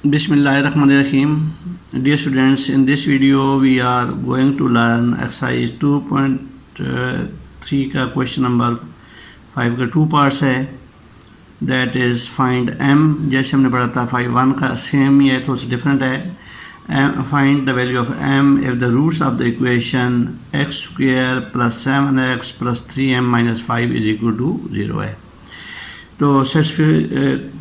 Bismillahirrahmanirrahim. Dear students, in this video we are going to learn exercise 2.3 का question number 5 का 2 parts है, that is find m. जैसे हमने पढ़ा था 5.1 का सेम ही है, थोड़ा सा डिफरेंट है. Find the value of m if the roots of the equation x square plus 7x plus 3m minus 5 is equal to 0 है. तो सेटिस्फाई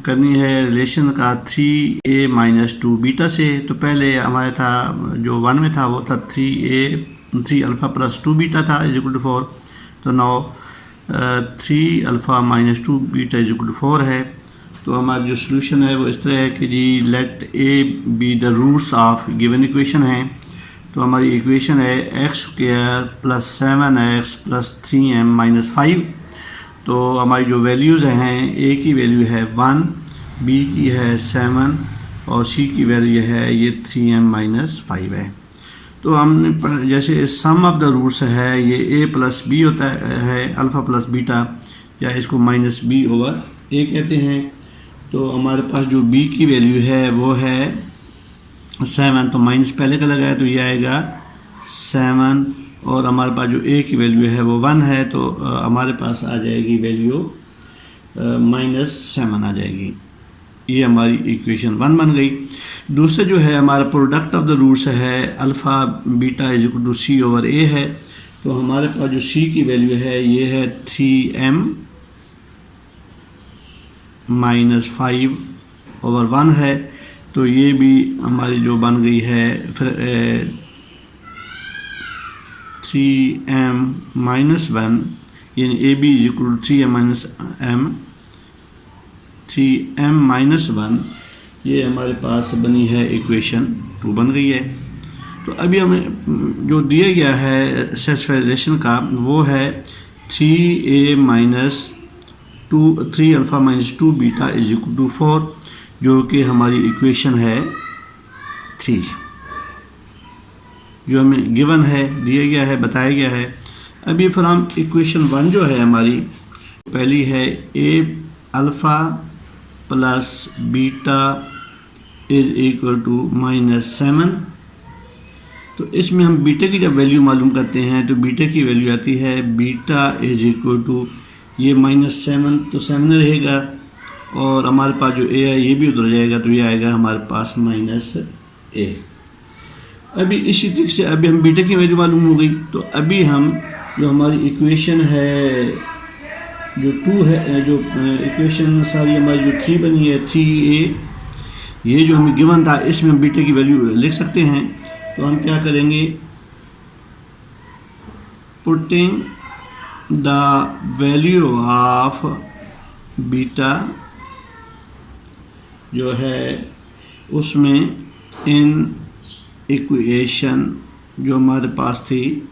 करनी है रिलेशन का 3a माइनस 2 बीटा से. तो पहले हमारे था जो 1 में था वो था 3 अल्फ़ा प्लस 2 बीटा था इज इक्वल टू 4. तो now 3 alpha minus 2 beta is equal to 4 है. तो हमारा जो सोल्यूशन है वो इस तरह है कि जी let A B the roots of given equation है. तो हमारी इक्वेशन है X square plus 7x plus 3m minus 5. तो हमारी जो वैल्यूज़ हैं, ए की वैल्यू है 1, बी की है 7 और सी की वैल्यू है ये 3m माइनस 5 है. तो हमने जैसे सम ऑफ द रूट्स है ये ए प्लस बी होता है अल्फ़ा प्लस बीटा, या इसको माइनस बी ओवर ए कहते हैं. तो हमारे पास जो बी की वैल्यू है वो है 7, तो माइनस पहले का लगाया तो ये आएगा 7, और हमारे पास जो ए की वैल्यू है वो 1 है. तो हमारे पास आ जाएगी वैल्यू माइनस 7 आ जाएगी. ये हमारी इक्वेशन 1 बन गई. दूसरा जो है हमारा प्रोडक्ट ऑफ द रूट्स है alpha beta is equal to C over A है. तो हमारे पास जो सी की वैल्यू है ये है 3m माइनस 5 ओवर 1 है. तो ये भी हमारी जो बन गई है फिर 3m माइनस 1, यानी A B is equal to 3m minus m, 3m minus 1. ये हमारे पास बनी है इक्वेशन 2 बन गई है. तो अभी हमें जो दिया गया है सेटिस्फाइजेशन का वो है 3a minus 3 alpha minus 2 beta is equal to 4, जो कि हमारी इक्वेशन है 3 जो हमें गिवन है, दिया गया है, बताया गया है. अभी फिर हम इक्वेशन 1 जो है हमारी पहली है A alpha plus beta is equal to minus 7. तो इसमें हम बीटा की जब वैल्यू मालूम करते हैं तो बीटा की वैल्यू आती है बीटा इज इक्वल टू ये माइनस 7, तो 7 रहेगा, और हमारे पास जो ए है ये भी उधर जाएगा, तो ये आएगा हमारे पास माइनस ए. अभी इसी तरीके से अभी हम बीटा की वैल्यू मालूम हो गई. तो अभी हम जो हमारी इक्वेशन है जो 2 है, जो इक्वेशन सारी हमारी जो 3 बनी है 3a, ये जो हमें गिवन था इसमें हम बीटा की वैल्यू लिख सकते हैं. तो हम क्या करेंगे, putting the value of beta जो है उसमें इन इक्वेशन जो हमारे पास थी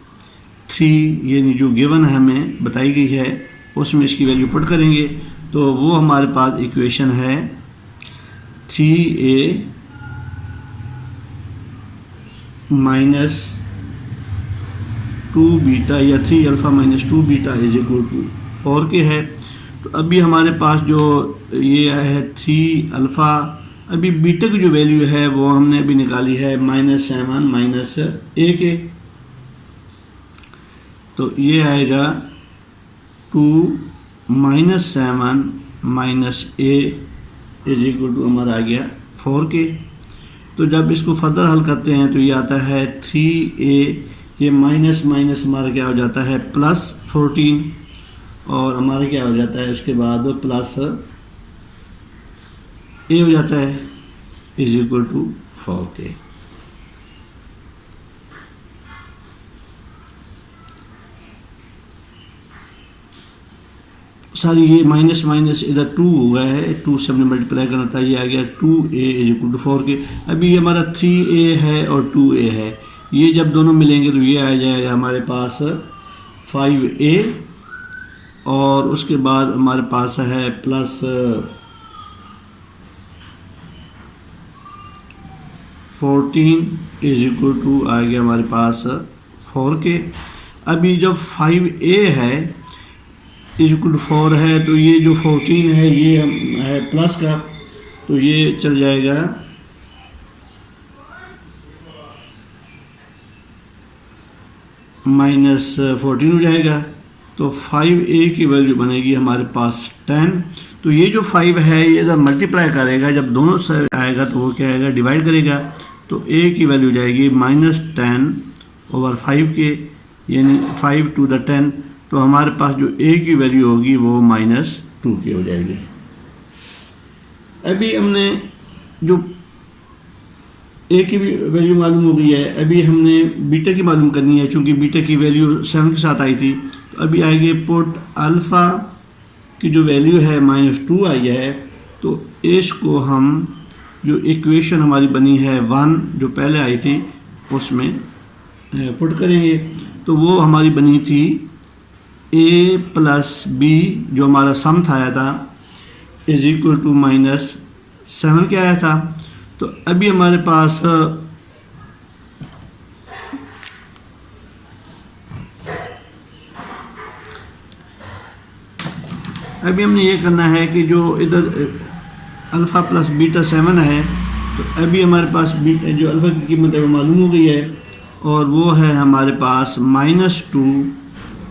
3, यानी जो गिवन हमें बताई गई है उसमें इसकी वैल्यू पुट करेंगे. तो वो हमारे पास इक्वेशन है 3a माइनस 2 बीटा या 3 alpha minus 2 beta is equal to 4 के है. तो अभी हमारे पास जो ये है 3 अल्फ़ा, अभी बीटा की जो वैल्यू है वो हमने अभी निकाली है माइनस 7 माइनस ए के. तो ये आएगा 2 minus 7 minus A is equal to हमारा आ गया 4 के. तो जब इसको फर्दर हल करते हैं तो ये आता है 3a, ये माइनस माइनस हमारा क्या हो जाता है प्लस 14, और हमारा क्या हो जाता है उसके बाद प्लस ए हो जाता है इज इक्वल टू 4 के. सारी ये माइनस माइनस इधर 2 हो गया है, 2 से हमने मल्टीप्लाई करना था, ये आ गया 2a इज इक्वल टू 4 के. अभी ये हमारा 3a है और 2a है, ये जब दोनों मिलेंगे तो ये आ जाएगा हमारे पास 5a, और उसके बाद हमारे पास है प्लस 14 इज इक्वल टू आ गया हमारे पास 4 के. अभी जब 5a है इज इक्वल टू 4 है, तो ये जो 14 है ये है प्लस का, तो ये चल जाएगा -14 हो जाएगा। तो 5a की वैल्यू बनेगी हमारे पास 10। तो ये जो 5 है ये इधर मल्टीप्लाई करेगा, जब दोनों से आएगा तो वो क्या आएगा, डिवाइड करेगा। तो a की वैल्यू जाएगी -10/5 के, यानी 5 to the 10। तो हमारे पास जो a की वैल्यू होगी वो -2 की हो जाएगी। अभी हमने जो a की भी वैल्यू मालूम हो गई है, अभी हमने बीटा की मालूम करनी है, चूँकि बीटा की वैल्यू 7 के साथ आई थी। तो अभी आएगी पुट अल्फ़ा की जो वैल्यू है -2 आई है, तो इसको हम जो इक्वेशन हमारी बनी है 1 जो पहले आई थी उसमें पुट करेंगे। तो वो हमारी बनी थी a + b जो हमारा सम था आया था = -7 के आया था। तो अभी हमारे पास अभी हमने ये करना है कि जो इधर अल्फ़ा + बीटा 7 है, तो अभी हमारे पास बीटा जो अल्फ़ा की कीमत है वो मालूम हो गई है, और वो है हमारे पास -2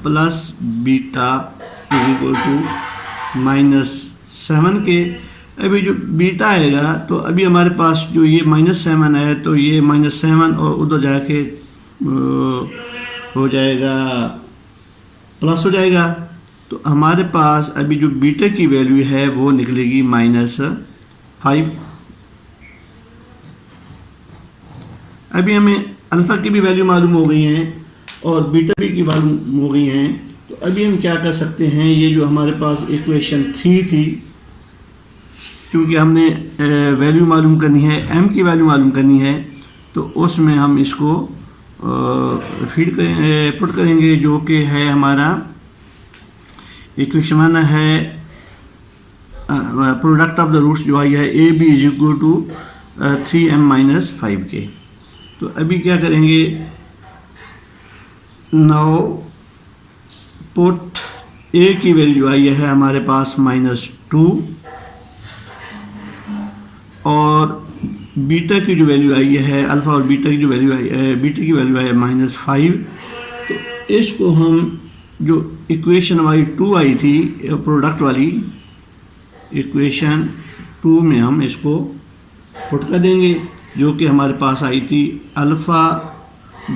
+ बीटा = -7 के। अभी जो बीटा आएगा तो अभी हमारे पास जो ये -7 है, तो ये -7 और उधर जाके हो जाएगा प्लस हो जाएगा। तो हमारे पास अभी जो बीटा की वैल्यू है वो निकलेगी -5। अभी हमें अल्फ़ा की भी वैल्यू मालूम हो गई हैं और बीटा भी की मालूम हो गई हैं। तो अभी हम क्या कर सकते हैं, ये जो हमारे पास इक्वेशन 3 थी, क्योंकि हमने वैल्यू मालूम करनी है, m की वैल्यू मालूम करनी है, तो उसमें हम इसको पुट करेंगे, जो कि है हमारा इक्वेशन 1 है प्रोडक्ट ऑफ द रूट्स जो आई है a b = 3m - 5 के। तो अभी क्या करेंगे, नाउ पुट a की वैल्यू आई है हमारे पास -2 और बीटा की जो वैल्यू आई है, अल्फ़ा और बीटा की जो वैल्यू आई है, बीटा की वैल्यू है -5। तो इसको हम जो इक्वेशन हमारी 2 आई थी प्रोडक्ट वाली, इक्वेशन 2 में हम इसको पुट कर देंगे, जो कि हमारे पास आई थी अल्फ़ा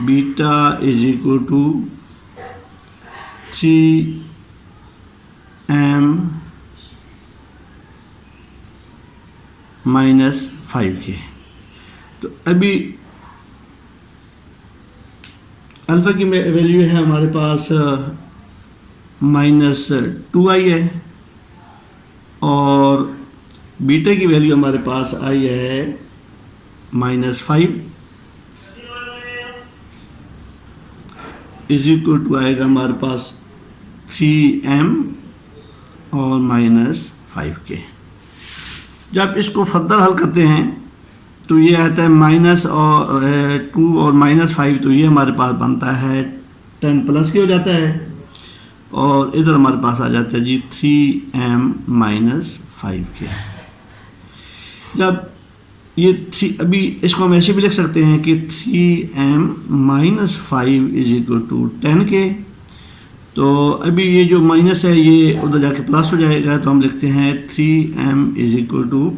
बीटा = 3m - 5 के। तो अभी अल्फ़ा की वैल्यू है हमारे पास -2 आई है और बीटा की वैल्यू हमारे पास आई है -5 = आएगा हमारे पास 3m और -5 के। जब इसको फर्दर हल करते हैं तो ये आता है -2 और -5, तो ये हमारे पास बनता है 10 के हो जाता है, और इधर हमारे पास आ जाता है जी 3m - 5 के। जब ये 3, अभी इसको हम ऐसे भी लिख सकते हैं कि 3m - 5 = 10 के। तो अभी ये जो माइनस है ये उधर जाके प्लस हो जाएगा, तो हम लिखते हैं 3m =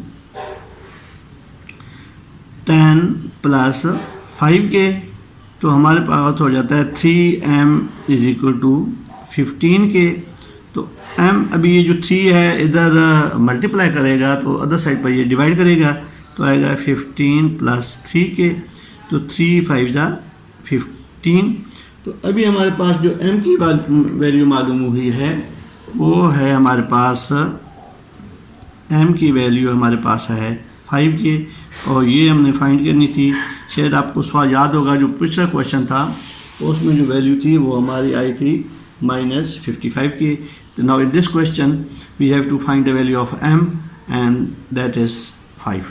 10 + 5 के। तो हमारे पास हो जाता है 3m = 15 के। तो m अभी ये जो 3 है इधर मल्टीप्लाई करेगा तो अदर साइड पर ये डिवाइड करेगा, तो आएगा 15 + 3 के। तो 3 × 5 = 15। तो अभी हमारे पास जो m की वैल्यू मालूम हुई है वो है हमारे पास, m की वैल्यू हमारे पास है 5 के, और ये हमने फाइंड करनी थी। शायद आपको सवाल याद होगा जो पिछला क्वेश्चन था, तो उसमें जो वैल्यू थी वो हमारी आई थी -55 की। तो now in this question we have to find the value of m, and that is 5।